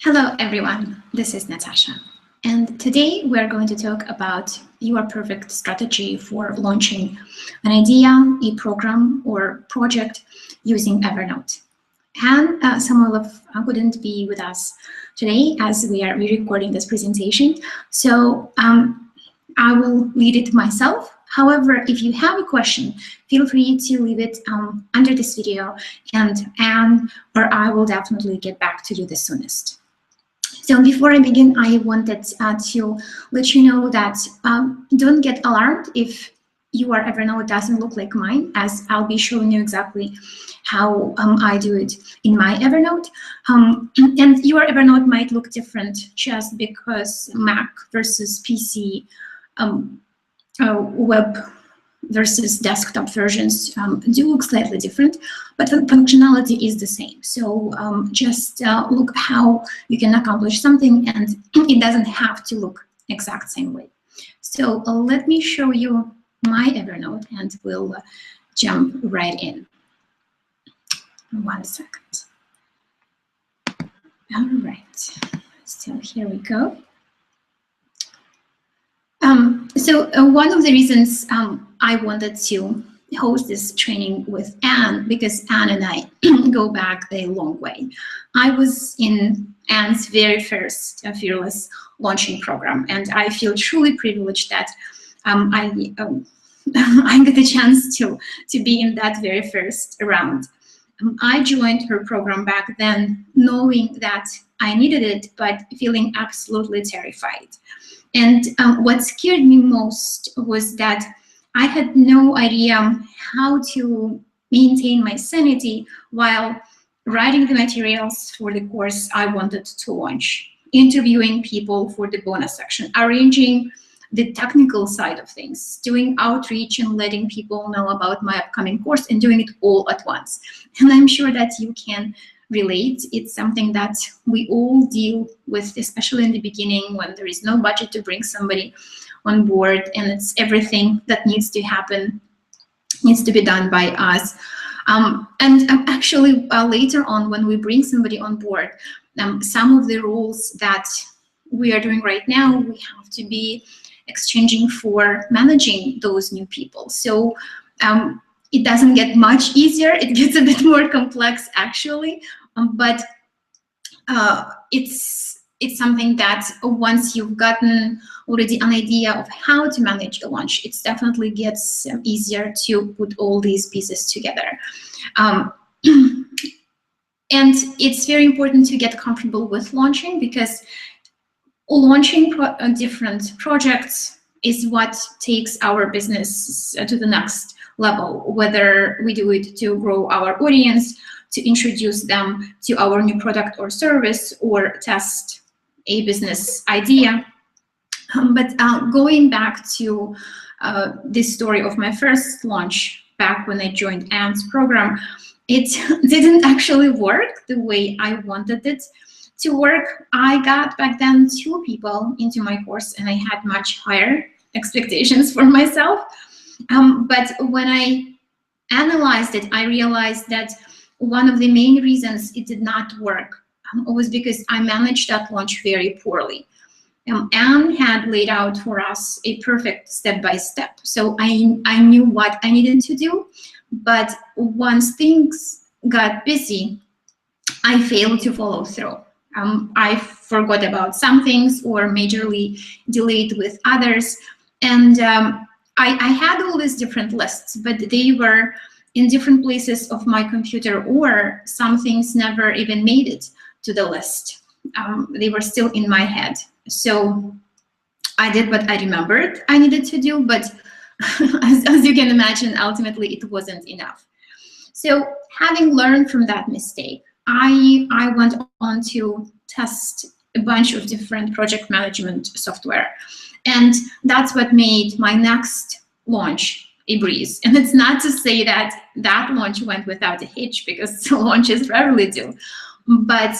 Hello everyone, this is Natasha, and today we're going to talk about your perfect strategy for launching an idea, a program, or project using Evernote. And Samuel couldn't be with us today as we are re-recording this presentation, so I will lead it myself. However, if you have a question, feel free to leave it under this video, and Anne or I will definitely get back to you the soonest. So before I begin, I wanted to let you know that don't get alarmed if your Evernote doesn't look like mine, as I'll be showing you exactly how I do it in my Evernote. And your Evernote might look different just because Mac versus PC, web versus desktop versions do look slightly different, but the functionality is the same. So just look how you can accomplish something, and it doesn't have to look exact same way. So let me show you my Evernote and we'll jump right in. 1 second. All right, so here we go. So one of the reasons I wanted to host this training with Anne, because Anne and I go back a long way. I was in Anne's very first Fearless launching program, and I feel truly privileged that I got the chance to be in that very first round. I joined her program back then knowing that I needed it, but feeling absolutely terrified. And what scared me most was that I had no idea how to maintain my sanity while writing the materials for the course I wanted to launch, interviewing people for the bonus section, arranging the technical side of things, doing outreach and letting people know about my upcoming course, and doing it all at once. And I'm sure that you can relate. It's something that we all deal with, especially in the beginning when there is no budget to bring somebody on board, and it's everything that needs to happen needs to be done by us. And actually later on, when we bring somebody on board, some of the rules that we are doing right now, we have to be exchanging for managing those new people. So it doesn't get much easier. It gets a bit more complex actually, but it's something that once you've gotten already an idea of how to manage a launch, it definitely gets easier to put all these pieces together. And it's very important to get comfortable with launching, because launching different projects is what takes our business to the next level, whether we do it to grow our audience, to introduce them to our new product or service, or test a business idea. But going back to this story of my first launch back when I joined Anne's program, it didn't actually work the way I wanted it to work. I got back then 2 people into my course, and I had much higher expectations for myself. But when I analyzed it, I realized that one of the main reasons it did not work was because I managed that launch very poorly. Anne had laid out for us a perfect step-by-step. So I knew what I needed to do, but once things got busy, I failed to follow through. I forgot about some things or majorly delayed with others. And I had all these different lists, but they were in different places of my computer, or some things never even made it to the list. They were still in my head. So I did what I remembered I needed to do, but as you can imagine, ultimately it wasn't enough. So having learned from that mistake, I went on to test a bunch of different project management software. And that's what made my next launch a breeze. And it's not to say that that launch went without a hitch, because launches rarely do. But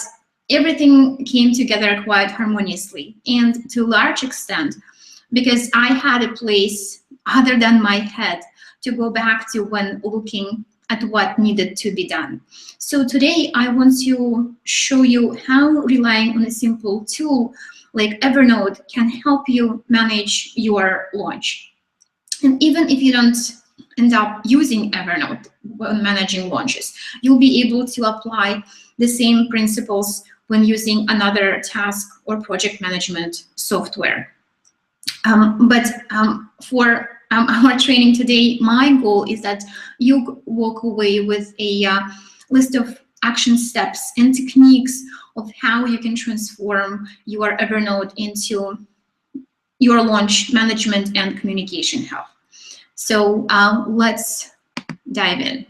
everything came together quite harmoniously, and to a large extent because I had a place other than my head to go back to when looking at what needed to be done. So today I want to show you how relying on a simple tool like Evernote can help you manage your launch. And even if you don't end up using Evernote when managing launches, you'll be able to apply the same principles when using another task or project management software. For our training today, my goal is that you walk away with a list of action steps and techniques of how you can transform your Evernote into your launch management and communication hub. So let's dive in.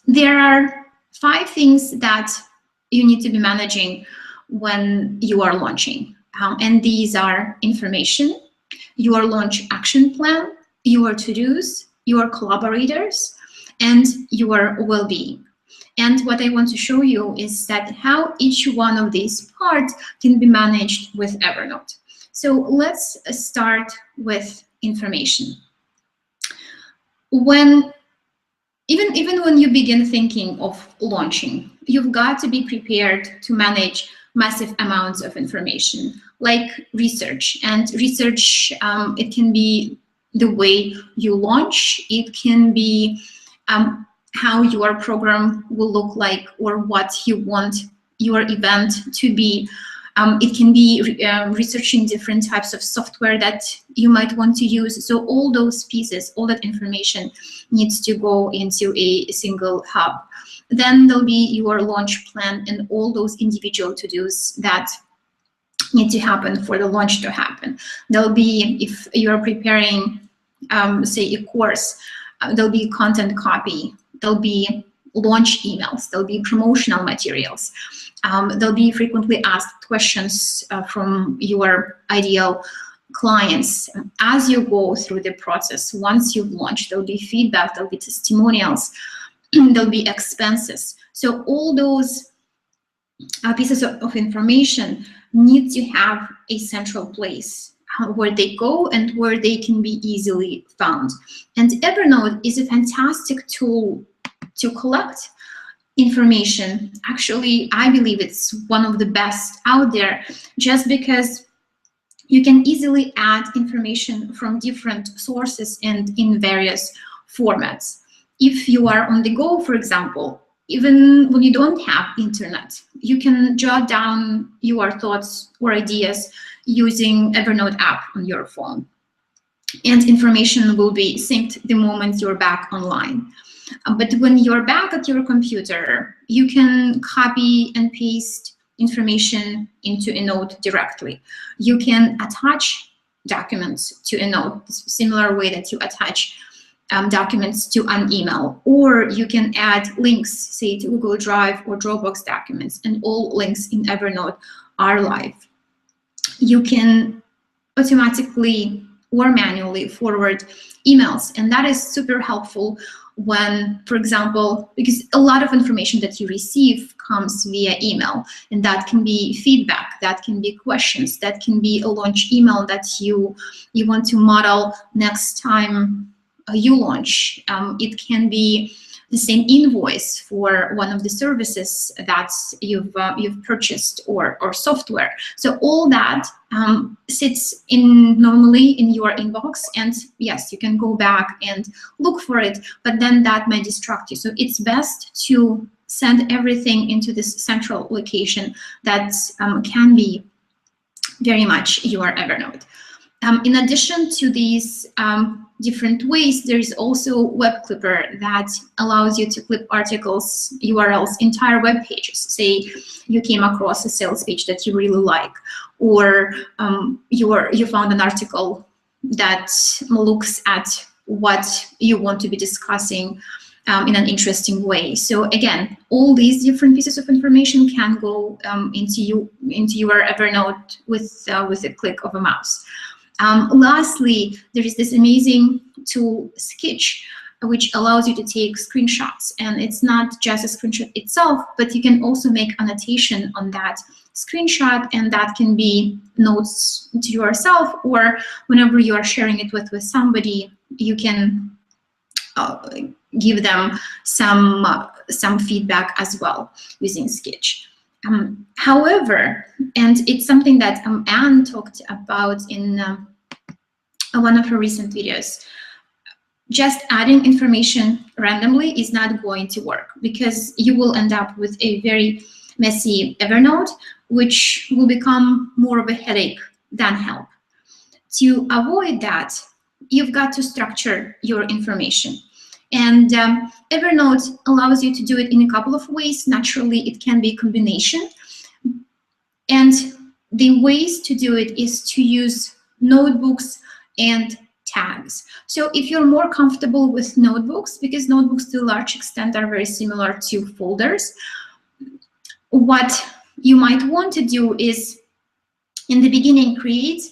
There are 5 things that you need to be managing when you are launching. And these are information, your launch action plan, your to-dos, your collaborators, and your well-being. And what I want to show you is that how each one of these parts can be managed with Evernote. So let's start with information. Even when you begin thinking of launching, you've got to be prepared to manage massive amounts of information, like research. And research, it can be the way you launch, it can be how your program will look like or what you want your event to be. It can be researching different types of software that you might want to use. So all those pieces, all that information needs to go into a single hub. Then there'll be your launch plan and all those individual to-dos that need to happen for the launch to happen. There'll be, if you're preparing, say, a course, there'll be content copy, there'll be launch emails, there'll be promotional materials. There'll be frequently asked questions from your ideal clients as you go through the process. Once you've launched, there'll be feedback, there'll be testimonials, there'll be expenses. So all those pieces of information need to have a central place where they go and where they can be easily found. And Evernote is a fantastic tool to collect information. Actually, I believe it's one of the best out there, just because you can easily add information from different sources and in various formats. If you are on the go, for example, even when you don't have internet, you can jot down your thoughts or ideas using Evernote app on your phone. And information will be synced the moment you're back online. But when you're back at your computer, you can copy and paste information into a note directly. You can attach documents to a note, similar way that you attach documents to an email, or you can add links, say to Google Drive or Dropbox documents, and all links in Evernote are live. You can automatically or manually forward emails, and that is super helpful when, for example, because a lot of information that you receive comes via email, and that can be feedback, that can be questions, that can be a launch email that you want to model next time you launch. It can be the same invoice for one of the services that you've purchased or software. So all that sits normally in your inbox, and yes, you can go back and look for it, but then that may distract you. So it's best to send everything into this central location that can be very much your Evernote. In addition to these different ways, there is also Web Clipper that allows you to clip articles, URLs, entire web pages. Say you came across a sales page that you really like, or you found an article that looks at what you want to be discussing in an interesting way. So again, all these different pieces of information can go into your Evernote with a click of a mouse. Lastly, there is this amazing tool, Sketch, which allows you to take screenshots. And it's not just a screenshot itself, but you can also make annotation on that screenshot, and that can be notes to yourself, or whenever you are sharing it with somebody, you can give them some feedback as well using Sketch. However, and it's something that Anne talked about in one of her recent videos, just adding information randomly is not going to work, because you will end up with a very messy Evernote, which will become more of a headache than help. To avoid that, you've got to structure your information. And Evernote allows you to do it in a couple of ways. Naturally, it can be a combination. And the ways to do it is to use notebooks and tags. So if you're more comfortable with notebooks, because notebooks to a large extent are very similar to folders, what you might want to do is, in the beginning, create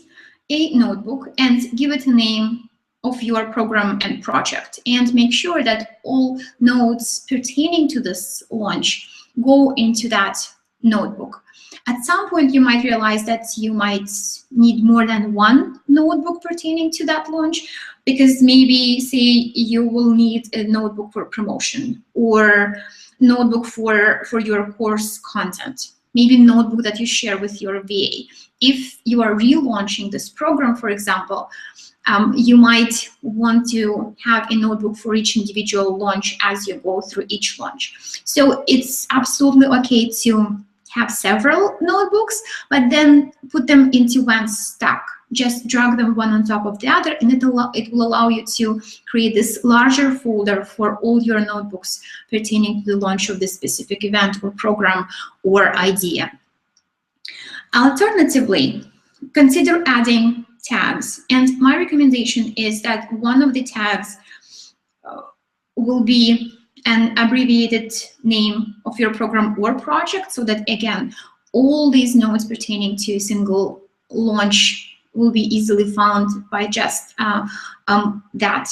a notebook and give it a name of your program and project, and make sure that all notes pertaining to this launch go into that notebook. At some point, you might realize that you might need more than one notebook pertaining to that launch, because maybe, say, you will need a notebook for promotion, or notebook for your course content, maybe notebook that you share with your VA. If you are relaunching this program, for example, you might want to have a notebook for each individual launch as you go through each launch. So it's absolutely okay to have several notebooks, but then put them into one stack. Just drag them one on top of the other, and it will allow you to create this larger folder for all your notebooks pertaining to the launch of this specific event or program or idea. Alternatively, consider adding tags. And my recommendation is that one of the tags will be an abbreviated name of your program or project, so that, again, all these notes pertaining to a single launch will be easily found by just that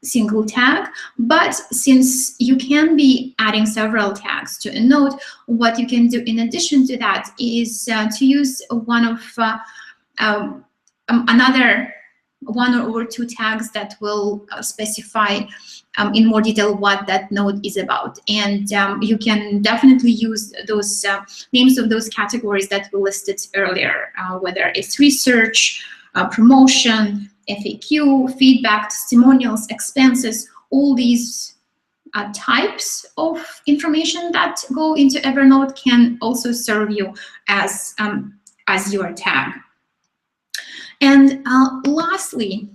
single tag. But since you can be adding several tags to a note, what you can do in addition to that is to use one or two tags that will specify in more detail what that note is about. And you can definitely use those names of those categories that we listed earlier, whether it's research, promotion, FAQ, feedback, testimonials, expenses, all these types of information that go into Evernote can also serve you as your tag. And lastly,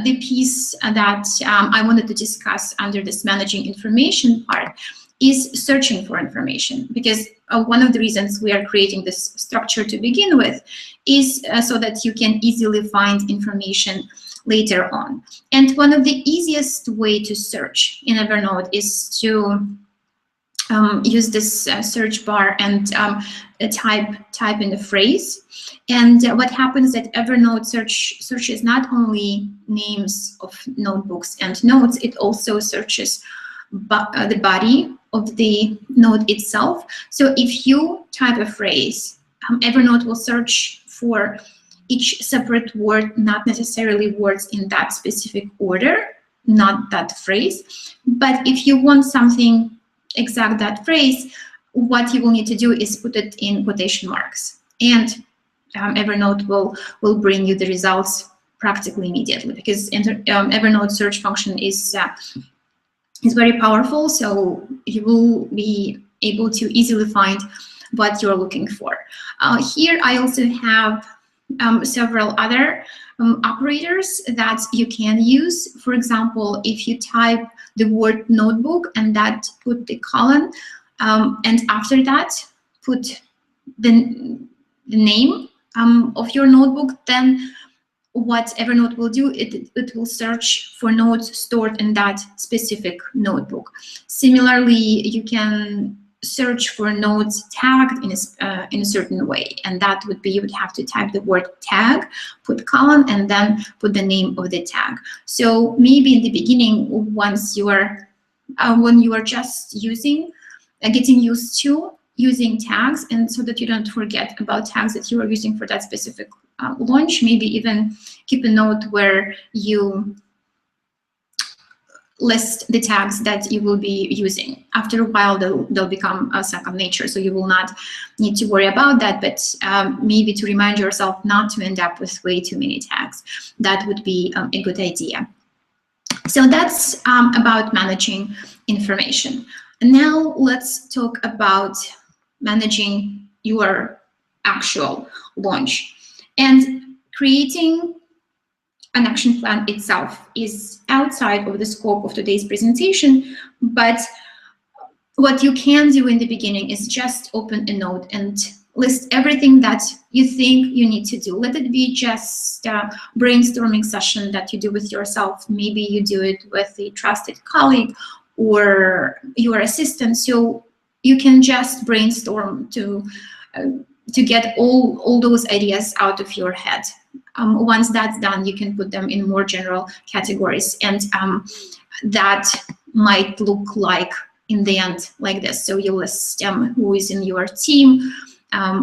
the piece that I wanted to discuss under this managing information part is searching for information, because one of the reasons we are creating this structure to begin with is so that you can easily find information later on. And one of the easiest way to search in Evernote is to use this search bar and type in the phrase. And what happens that Evernote searches not only names of notebooks and notes, it also searches the body of the note itself. So if you type a phrase, Evernote will search for each separate word, not necessarily words in that specific order, not that phrase. But if you want something exact that phrase, what you will need to do is put it in quotation marks, and Evernote will bring you the results practically immediately, because Evernote search function is very powerful, so you will be able to easily find what you're looking for. Here I also have several other operators that you can use. For example, if you type the word notebook and that put the colon, and after that put the name of your notebook, then what Evernote will do, it will search for notes stored in that specific notebook. Similarly, you can search for notes tagged in a certain way, and that would be, you would have to type the word tag, put colon, and then put the name of the tag. So maybe in the beginning, once you are when you are just getting used to using tags, and so that you don't forget about tags that you are using for that specific launch, maybe even keep a note where you list the tags that you will be using. After a while, they'll become a second nature, so you will not need to worry about that, but maybe to remind yourself not to end up with way too many tags. That would be a good idea. So that's about managing information. Now let's talk about managing your actual launch. And creating an action plan itself is outside of the scope of today's presentation, but what you can do in the beginning is just open a note and list everything that you think you need to do. Let it be just a brainstorming session that you do with yourself. Maybe you do it with a trusted colleague or your assistant, so you can just brainstorm to get all those ideas out of your head. Once that's done, you can put them in more general categories, and that might look like in the end like this. So you list who is in your team,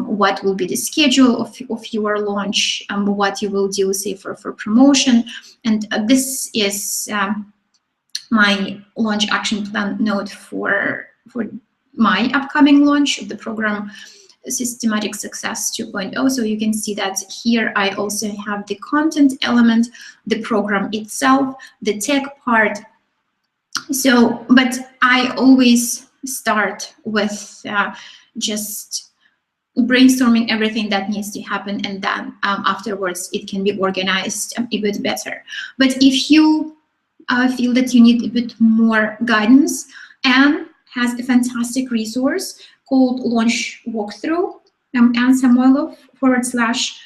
what will be the schedule of your launch, what you will do, say, for promotion. And this is my launch action plan note for my upcoming launch of the program Systematic Success 2.0. So you can see that here I also have the content element, the program itself, the tech part. So, but I always start with just brainstorming everything that needs to happen, and then afterwards it can be organized a bit better. But if you feel that you need a bit more guidance, Anne has a fantastic resource called Launch Walkthrough, Anne Samoilov /launch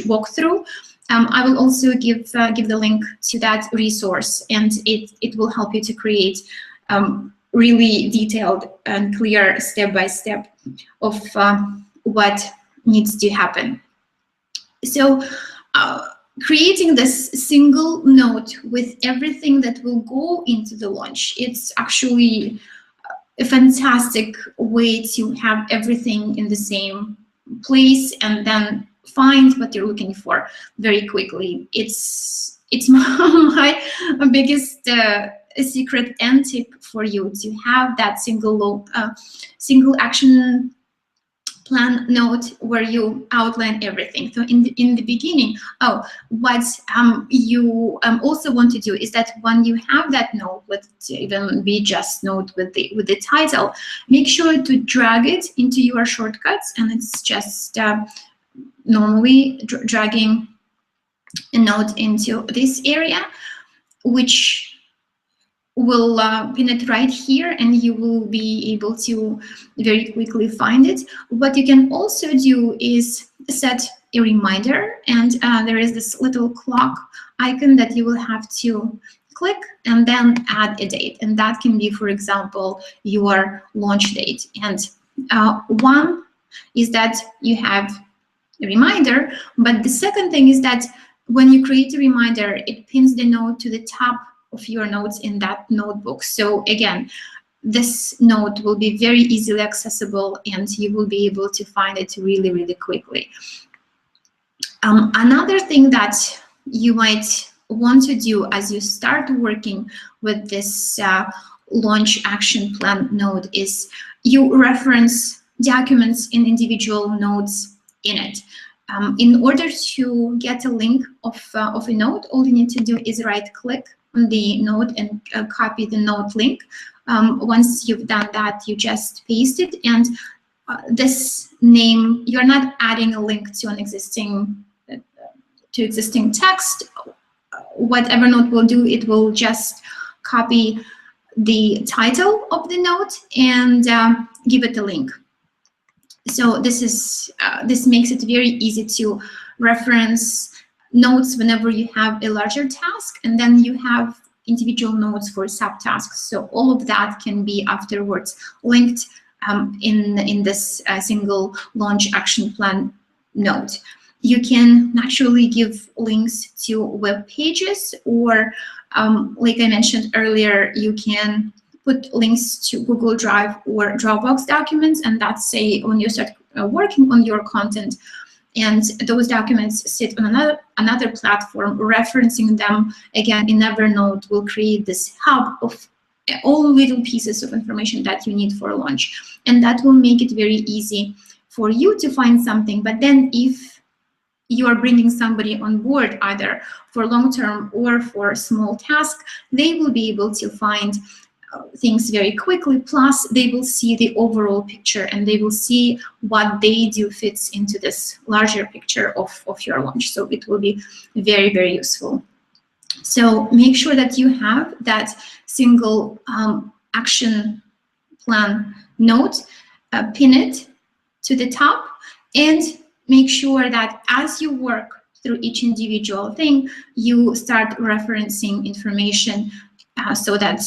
walkthrough. I will also give the link to that resource, and it will help you to create really detailed and clear step-by-step of what needs to happen. So creating this single note with everything that will go into the launch, it's actually a fantastic way to have everything in the same place and then find what you're looking for very quickly. It's my biggest secret and tip for you, to have that single action plan note where you outline everything. So in the beginning, what you also want to do is that when you have that note, let it even be just note with the title, make sure to drag it into your shortcuts, and it's just normally dragging a note into this area, which will pin it right here, and you will be able to very quickly find it. What you can also do is set a reminder, and there is this little clock icon that you will have to click and then add a date, and that can be, for example, your launch date. And one is that you have a reminder, but the second thing is that when you create a reminder, it pins the note to the top of your notes in that notebook. So again, this note will be very easily accessible, and you will be able to find it really, really quickly. Another thing that you might want to do as you start working with this launch action plan note is you reference documents in individual notes in it. In order to get a link of a note, all you need to do is right-click on the note and copy the note link. Once you've done that, you just paste it, and this name, you're not adding a link to an existing text. What Evernote will do, it will just copy the title of the note and give it a link. So this makes it very easy to reference notes whenever you have a larger task, and then you have individual notes for subtasks. So all of that can be afterwards linked in this single launch action plan note. You can naturally give links to web pages, or like I mentioned earlier, you can put links to Google Drive or Dropbox documents, and that's, say, when you start working on your content, and those documents sit on another platform. Referencing them again in Evernote will create this hub of all little pieces of information that you need for a launch, and that will make it very easy for you to find something. But then if you are bringing somebody on board either for long-term or for a small task, they will be able to find things very quickly. Plus, they will see the overall picture and they will see what they do fits into this larger picture of your launch. So it will be very, very useful. So make sure that you have that single action plan note, pin it to the top, and make sure that as you work through each individual thing, you start referencing information so that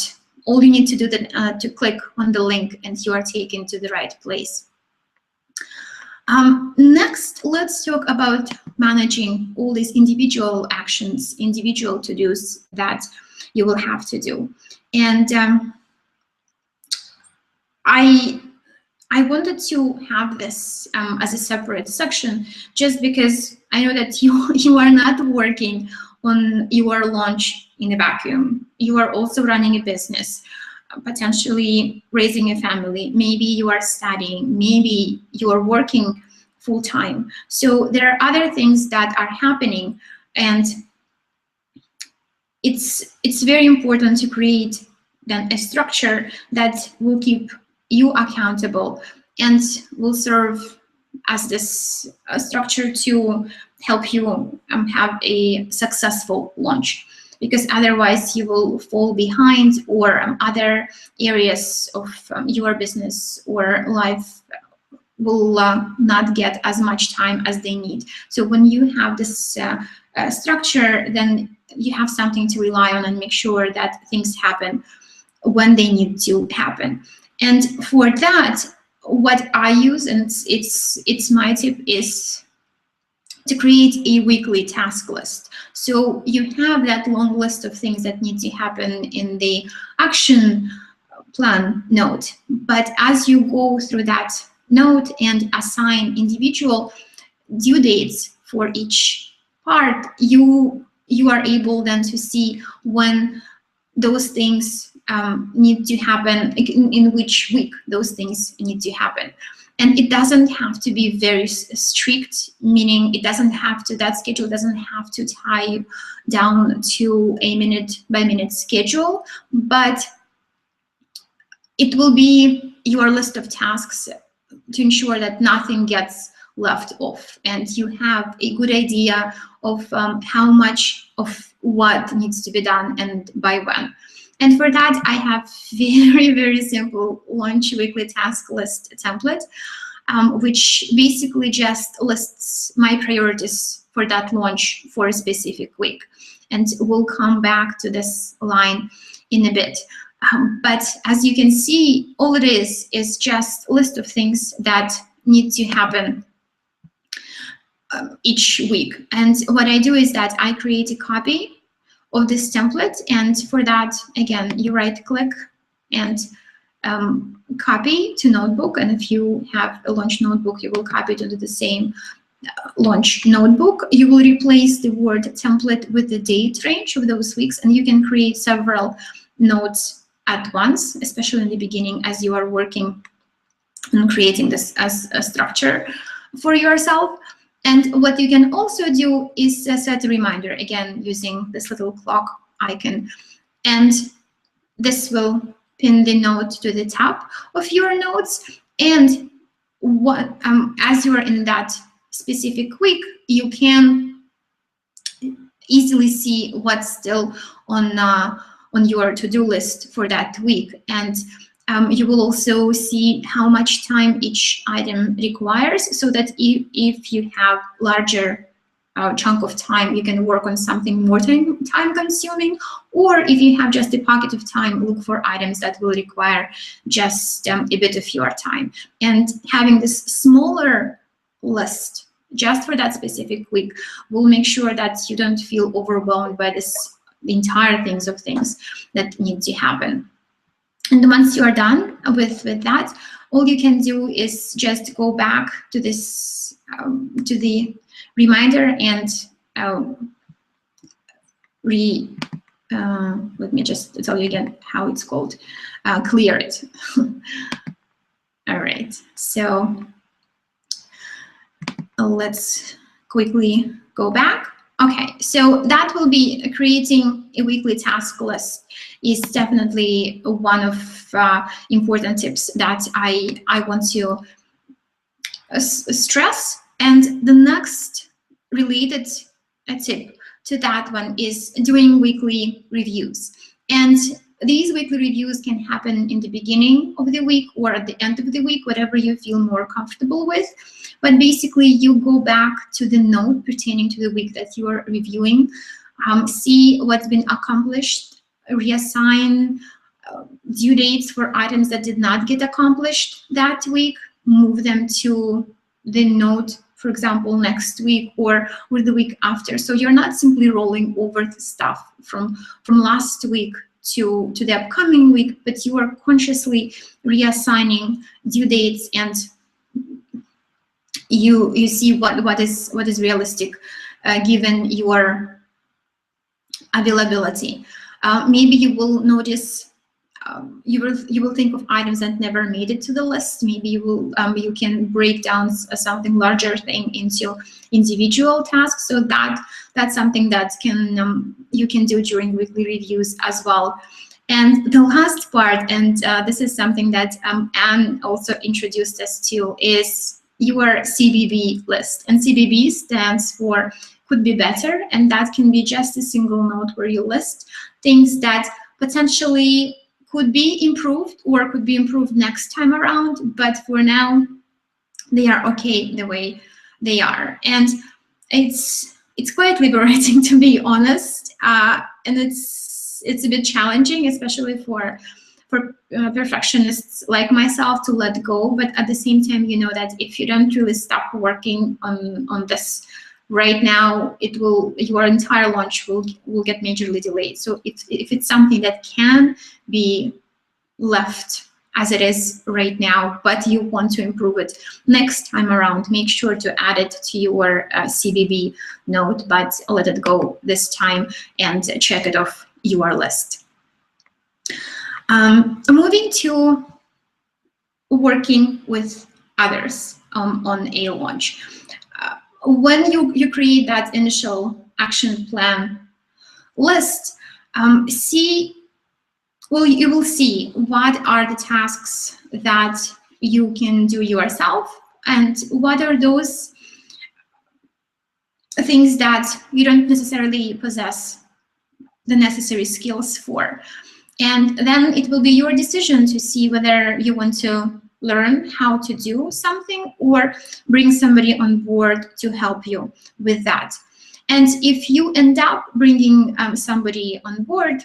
all you need to do to click on the link and you are taken to the right place. Next, let's talk about managing all these individual actions, individual to-dos that you will have to do. And I wanted to have this as a separate section, just because I know that you are not working on your launch in a vacuum. You are also running a business, potentially raising a family. Maybe you are studying, maybe you are working full-time. So there are other things that are happening, and it's very important to create then a structure that will keep you accountable and will serve as this structure to help you have a successful launch, because otherwise you will fall behind, or other areas of your business or life will not get as much time as they need. So when you have this structure, then you have something to rely on and make sure that things happen when they need to happen. And for that, what I use, and it's my tip, is to create a weekly task list. So you have that long list of things that need to happen in the action plan note. But as you go through that note and assign individual due dates for each part, you are able then to see when those things need to happen, in which week those things need to happen. And it doesn't have to be very strict, meaning it doesn't have to, that schedule doesn't have to tie you down to a minute-by-minute schedule, but it will be your list of tasks to ensure that nothing gets left off, and you have a good idea of how much of what needs to be done and by when. And for that, I have very, very simple launch weekly task list template, which basically just lists my priorities for that launch for a specific week. And we'll come back to this line in a bit. But as you can see, all it is just a list of things that need to happen each week. And what I do is that I create a copy of this template, and for that, again, you right-click and copy to notebook, and if you have a launch notebook, you will copy it into the same launch notebook. You will replace the word template with the date range of those weeks, and you can create several notes at once, especially in the beginning as you are working on creating this as a structure for yourself. And what you can also do is set a reminder, again, using this little clock icon. And this will pin the note to the top of your notes. And what as you are in that specific week, you can easily see what's still on your to-do list for that week. And you will also see how much time each item requires, so that if you have larger chunk of time, you can work on something more time consuming, or if you have just a pocket of time, look for items that will require just a bit of your time. And having this smaller list just for that specific week will make sure that you don't feel overwhelmed by this entire things that need to happen. And once you are done with that, all you can do is just go back to this, to the reminder and let me just tell you again how it's called, clear it. All right, so let's quickly go back. Okay, so that will be creating a weekly task list is definitely one of important tips that I want to stress. And the next related tip to that one is doing weekly reviews. And these weekly reviews can happen in the beginning of the week or at the end of the week, whatever you feel more comfortable with. But basically, you go back to the note pertaining to the week that you are reviewing, see what's been accomplished, reassign due dates for items that did not get accomplished that week, move them to the note, for example, next week or the week after. So you're not simply rolling over the stuff from last week to the upcoming week, but you are consciously reassigning due dates, and you see what is realistic given your availability. Maybe you will notice you will think of items that never made it to the list. Maybe you can break down something larger thing into individual tasks. So that's something that you can do during weekly reviews as well. And the last part, and this is something that Anne also introduced us to, is your CBB list. And CBB stands for could be better, and that can be just a single note where you list things that potentially could be improved or could be improved next time around, but for now they are okay the way they are. And it's quite liberating, to be honest, and it's a bit challenging, especially for perfectionists like myself, to let go. But at the same time, you know that if you don't really stop working on this right now, your entire launch will get majorly delayed. So if it's something that can be left as it is right now, but you want to improve it next time around, make sure to add it to your CBB note, but let it go this time and check it off your list. Moving to working with others on a launch. When you create that initial action plan list, you will see what are the tasks that you can do yourself and what are those things that you don't necessarily possess the necessary skills for. And then it will be your decision to see whether you want to learn how to do something or bring somebody on board to help you with that. And if you end up bringing somebody on board,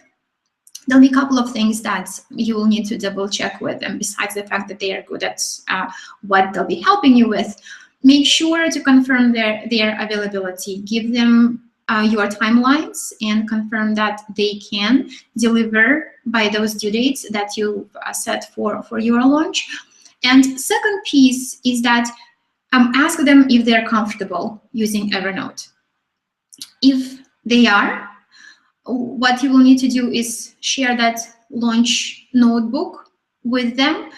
there'll be a couple of things that you will need to double check with them. Besides the fact that they are good at what they'll be helping you with, make sure to confirm their availability. Give them your timelines and confirm that they can deliver by those due dates that you set for your launch. And second piece is that ask them if they're comfortable using Evernote. If they are, what you will need to do is share that launch notebook with them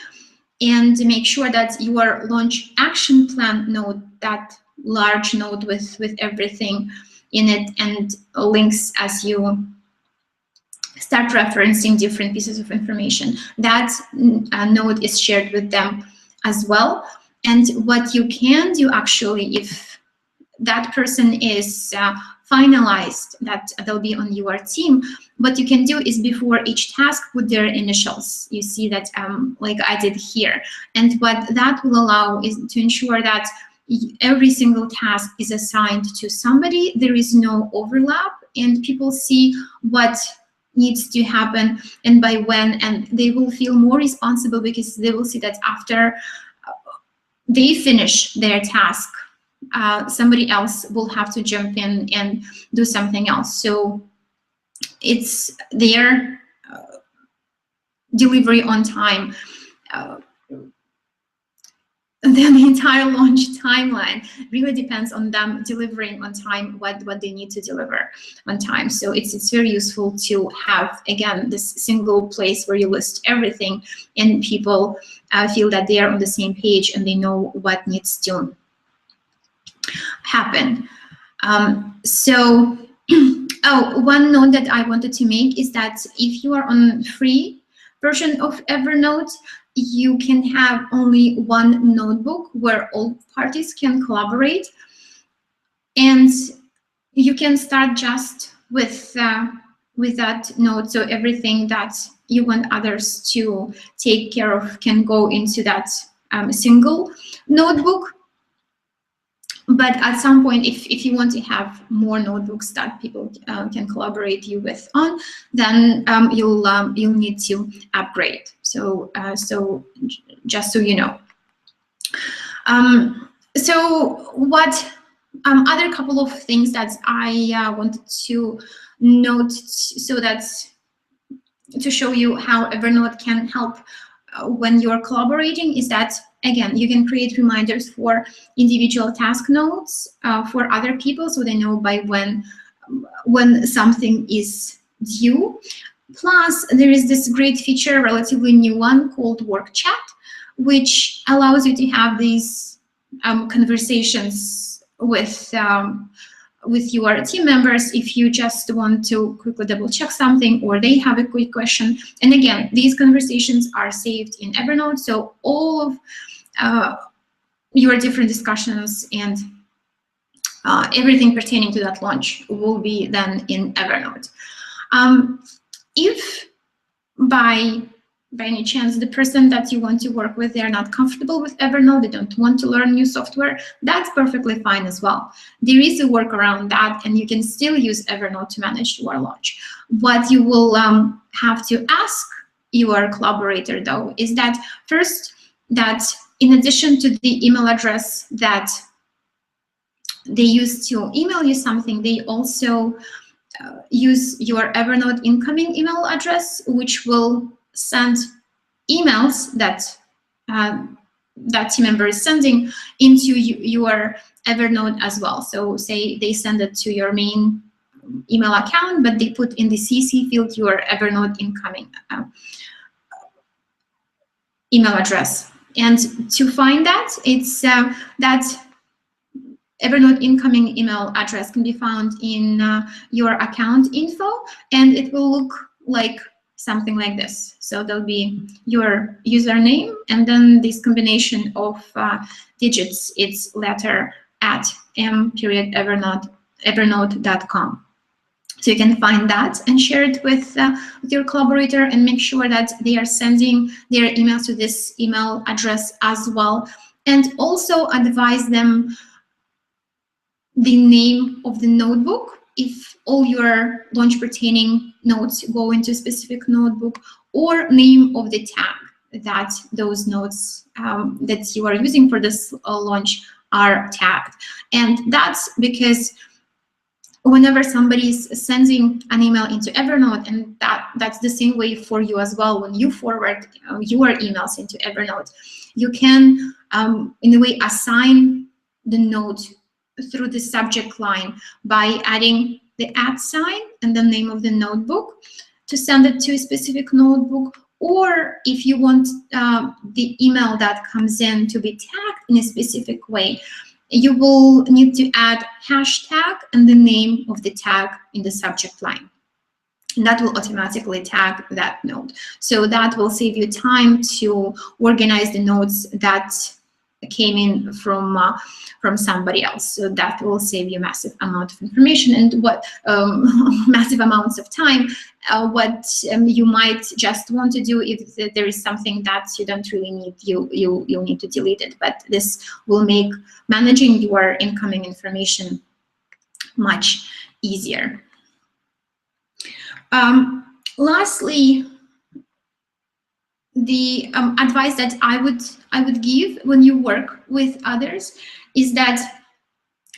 and make sure that your launch action plan note, that large note with everything in it and links as you start referencing different pieces of information, that note is shared with them as well. And what you can do actually, if that person is finalized, that they'll be on your team, what you can do is before each task put their initials. You see that like I did here. And what that will allow is to ensure that every single task is assigned to somebody. There is no overlap and people see what needs to happen and by when, and they will feel more responsible because they will see that after they finish their task, somebody else will have to jump in and do something else. So it's their delivery on time then the entire launch timeline really depends on them delivering on time what they need to deliver on time. So it's very useful to have, again, this single place where you list everything, and people feel that they are on the same page and they know what needs to happen. So oh, one note that I wanted to make is that if you are on free version of Evernote, you can have only one notebook where all parties can collaborate, and you can start just with that note. So everything that you want others to take care of can go into that single notebook. But at some point, if you want to have more notebooks that people can collaborate you with on, then you'll need to upgrade. So so just so you know. So what other couple of things that I wanted to note, so that's to show you how Evernote can help when you're collaborating, is that, again, you can create reminders for individual task notes for other people, so they know by when something is due. Plus, there is this great feature, relatively new one, called Work Chat, which allows you to have these conversations with your team members if you just want to quickly double check something, or they have a quick question. And again, these conversations are saved in Evernote, so all of your different discussions and everything pertaining to that launch will be then in Evernote. If by any chance the person that you want to work with, they're not comfortable with Evernote, they don't want to learn new software, that's perfectly fine as well. There is a workaround that, and you can still use Evernote to manage your launch. What you will have to ask your collaborator, though, is that first, that in addition to the email address that they use to email you something, they also use your Evernote incoming email address, which will send emails that that team member is sending into your Evernote as well. So say they send it to your main email account, but they put in the CC field your Evernote incoming email address. And to find that, it's that Evernote incoming email address can be found in your account info, and it will look like something like this. So there'll be your username, and then this combination of digits, it's letter at m.evernote.com. So you can find that and share it with your collaborator, and make sure that they are sending their emails to this email address as well. And also advise them the name of the notebook if all your launch pertaining notes go into a specific notebook, or name of the tag that those notes that you are using for this launch are tagged. And that's because whenever somebody is sending an email into Evernote, and that's the same way for you as well, when you forward your emails into Evernote, you can in a way assign the note through the subject line by adding the @ sign and the name of the notebook to send it to a specific notebook. Or if you want the email that comes in to be tagged in a specific way, you will need to add hashtag and the name of the tag in the subject line. And that will automatically tag that note. So that will save you time to organize the notes that came in from somebody else. So that will save you massive amount of information, and what massive amounts of time. What you might just want to do, if there is something that you don't really need, you'll need to delete it. But this will make managing your incoming information much easier. Lastly, the advice that I would give when you work with others is that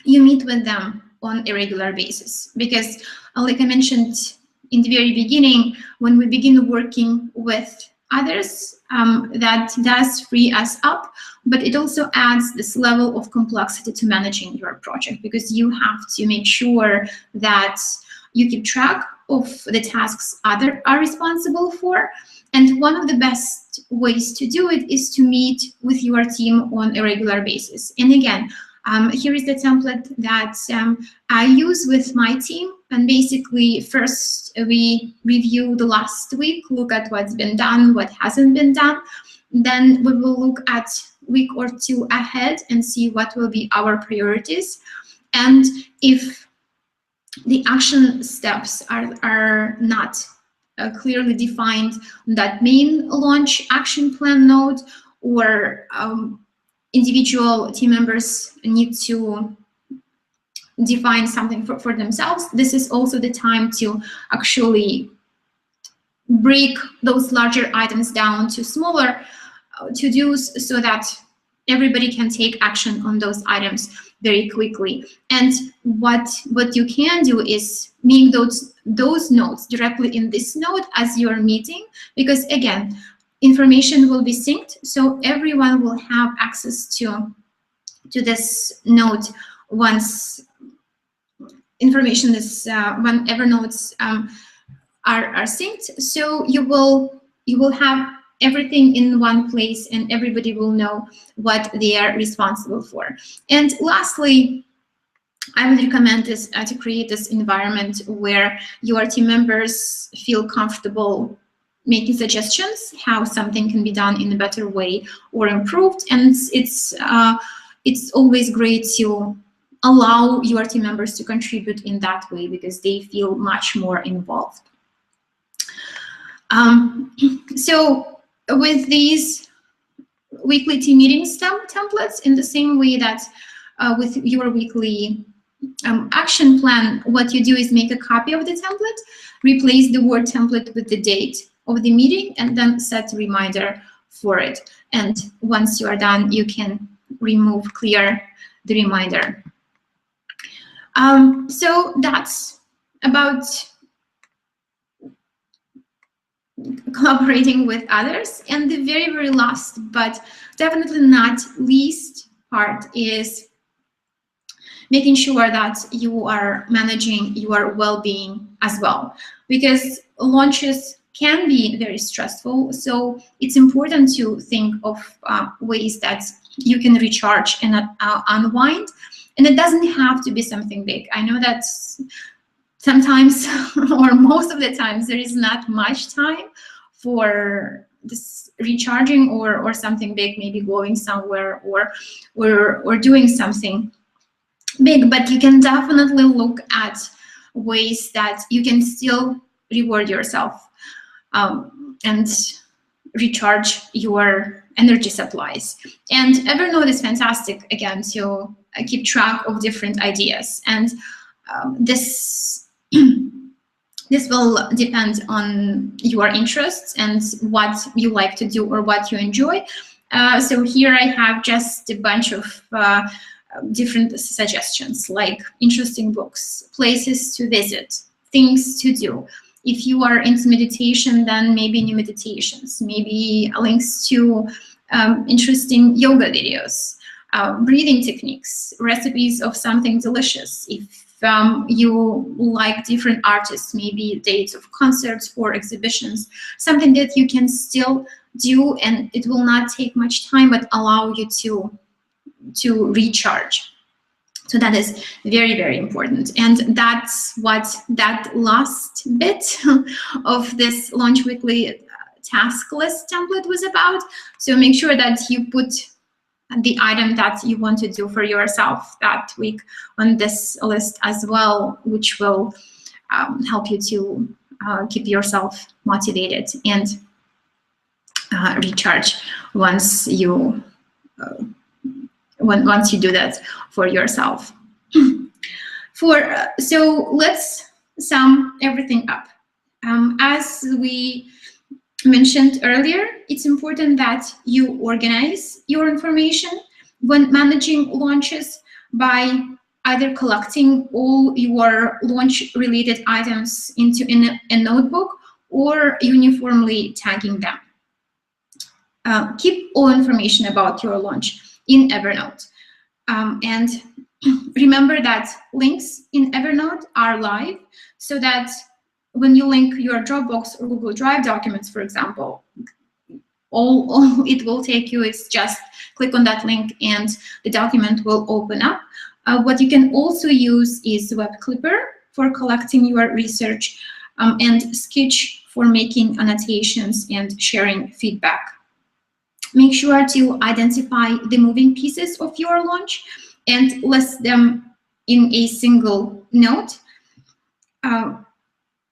you meet with them on a regular basis, because like I mentioned in the very beginning, when we begin working with others, that does free us up, but it also adds this level of complexity to managing your project, because you have to make sure that you keep track of the tasks others are responsible for. And one of the best ways to do it is to meet with your team on a regular basis. And again, here is the template that I use with my team. And basically, first we review the last week, look at what's been done, what hasn't been done. Then we will look at week or two ahead and see what will be our priorities. And if the action steps are not clearly defined on that main launch action plan node, or individual team members need to define something for themselves, this is also the time to actually break those larger items down to smaller to-dos, so that everybody can take action on those items very quickly. And what you can do is make those nodes directly in this node as you're meeting, because again, information will be synced, so everyone will have access to this node once information is when Evernotes are synced. So you will have everything in one place, and everybody will know what they are responsible for. And lastly, I would recommend this to create this environment where your team members feel comfortable making suggestions how something can be done in a better way or improved. And it's always great to allow your team members to contribute in that way, because they feel much more involved. So with these weekly team meetings templates, in the same way that with your weekly action plan, what you do is make a copy of the template, replace the word template with the date of the meeting, and then set a reminder for it. And once you are done, you can clear the reminder. So that's about collaborating with others. And the very, very last, but definitely not least part, is making sure that you are managing your well-being as well, because launches can be very stressful. So it's important to think of ways that you can recharge and unwind. And it doesn't have to be something big. I know that sometimes, or most of the times, there is not much time for this recharging or something big, maybe going somewhere or doing something big. But you can definitely look at ways that you can still reward yourself and recharge your energy supplies. And Evernote is fantastic, again, to keep track of different ideas. And this will depend on your interests and what you like to do or what you enjoy. So here I have just a bunch of different suggestions, like interesting books, places to visit, things to do. If you are into meditation, then maybe new meditations, maybe links to interesting yoga videos, breathing techniques, recipes of something delicious. If you like different artists, maybe dates of concerts or exhibitions, something that you can still do, and it will not take much time, but allow you to recharge. So that is very, very important. And that's what that last bit of this Launch Weekly task list template was about. So make sure that you put the item that you want to do for yourself that week on this list as well, which will help you to keep yourself motivated and recharge once you do that for yourself. So let's sum everything up. As we mentioned earlier, it's important that you organize your information when managing launches by either collecting all your launch-related items into a notebook or uniformly tagging them. keep all information about your launch in Evernote. And remember that links in Evernote are live, so that when you link your Dropbox or Google Drive documents, for example, all it will take you is just click on that link and the document will open up. What you can also use is Web Clipper for collecting your research, and Sketch for making annotations and sharing feedback. Make sure to identify the moving pieces of your launch and list them in a single note.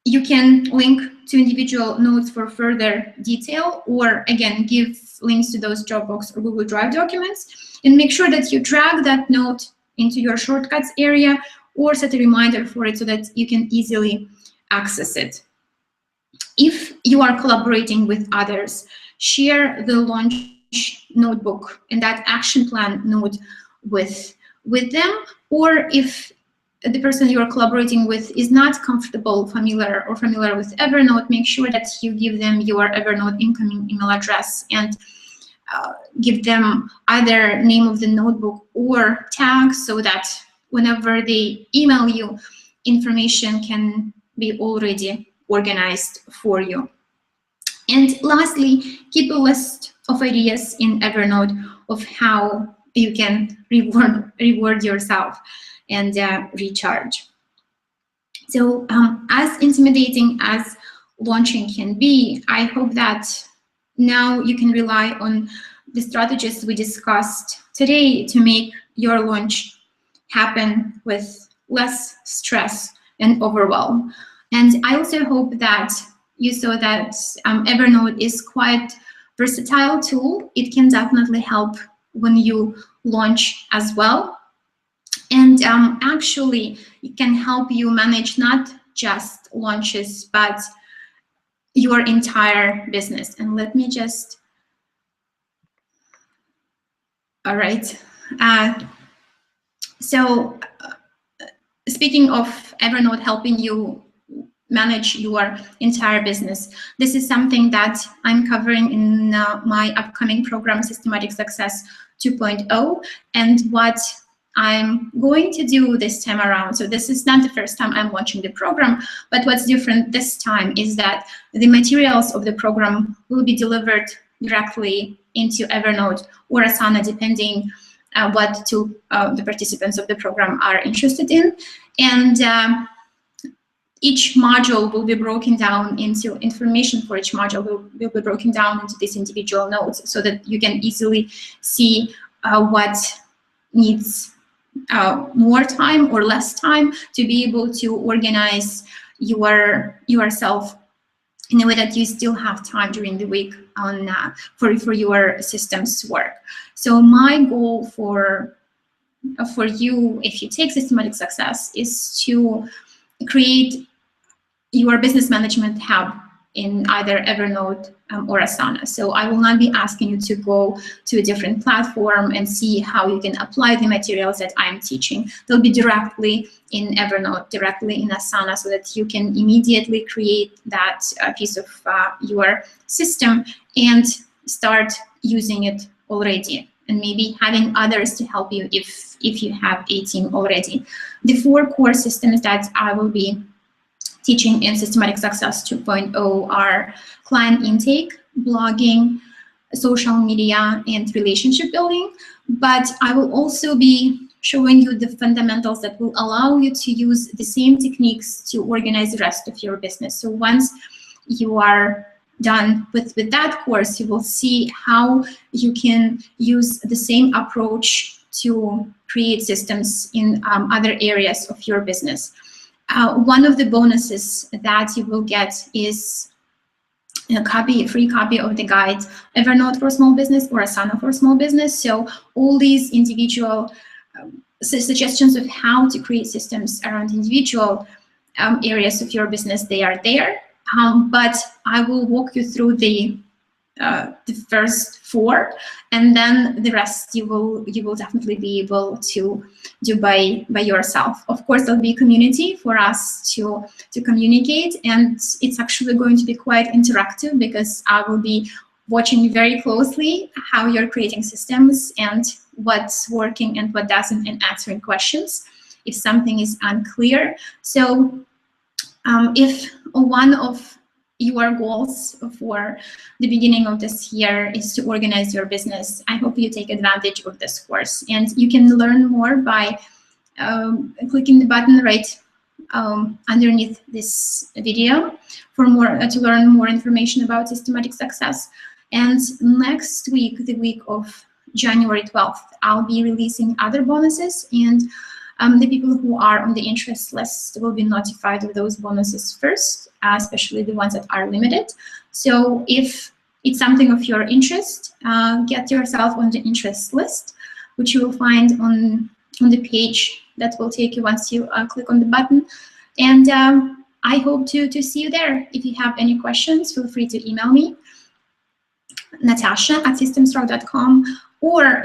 You can link to individual notes for further detail, or again, give links to those Dropbox or Google Drive documents, and make sure that you drag that note into your shortcuts area or set a reminder for it so that you can easily access it. If you are collaborating with others, share the launch notebook and that action plan note with them, or if the person you are collaborating with is not familiar with Evernote, make sure that you give them your Evernote incoming email address and give them either name of the notebook or tag, so that whenever they email you, information can be already organized for you. And lastly, keep a list of ideas in Evernote of how you can reward yourself and recharge. So as intimidating as launching can be, I hope that now you can rely on the strategies we discussed today to make your launch happen with less stress and overwhelm. And I also hope that you saw that Evernote is quite versatile tool. It can definitely help when you launch as well. And actually, it can help you manage not just launches, but your entire business. And let me just, all right. So speaking of Evernote helping you manage your entire business, this is something that I'm covering in my upcoming program, Systematic Success 2.0. And what I'm going to do this time around, so this is not the first time I'm launching the program, but what's different this time is that the materials of the program will be delivered directly into Evernote or Asana, depending what the participants of the program are interested in. And each module will be broken down into information for each module will be broken down into these individual notes, so that you can easily see what needs more time or less time to be able to organize yourself in a way that you still have time during the week on for your systems work. So my goal for you, if you take Systematic Success, is to create your business management hub in either Evernote or Asana. So I will not be asking you to go to a different platform and see how you can apply the materials that I'm teaching. They'll be directly in Evernote, directly in Asana, so that you can immediately create that piece of your system and start using it already, and maybe having others to help you if you have a team already. The 4 core systems that I will be teaching in Systematic Success 2.0 are client intake, blogging, social media, and relationship building. But I will also be showing you the fundamentals that will allow you to use the same techniques to organize the rest of your business. So once you are done with that course, you will see how you can use the same approach to create systems in other areas of your business. One of the bonuses that you will get is a free copy of the guide, Evernote for Small Business or Asana for Small Business. So all these individual suggestions of how to create systems around individual areas of your business, they are there. But I will walk you through the first 4, and then the rest you will definitely be able to do by yourself. Of course, there'll be a community for us to communicate, and it's actually going to be quite interactive because I will be watching very closely how you're creating systems and what's working and what doesn't, and answering questions if something is unclear. So if one of your goals for the beginning of this year is to organize your business, I hope you take advantage of this course. And you can learn more by clicking the button right underneath this video for more to learn more information about systematic success. And next week, the week of January 12th, I'll be releasing other bonuses, and the people who are on the interest list will be notified of those bonuses first, especially the ones that are limited. So if it's something of your interest, get yourself on the interest list, which you will find on the page that will take you once you click on the button. And I hope to see you there. If you have any questions, feel free to email me, natasha@systemsrock.com, or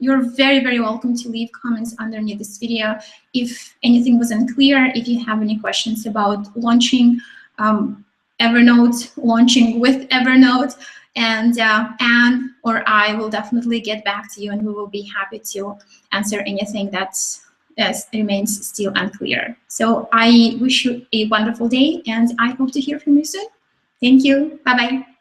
you're very, very welcome to leave comments underneath this video if anything was unclear, if you have any questions about launching Evernote, launching with Evernote, and Anne or I will definitely get back to you, and we will be happy to answer anything that remains still unclear. So I wish you a wonderful day, and I hope to hear from you soon. Thank you. Bye-bye.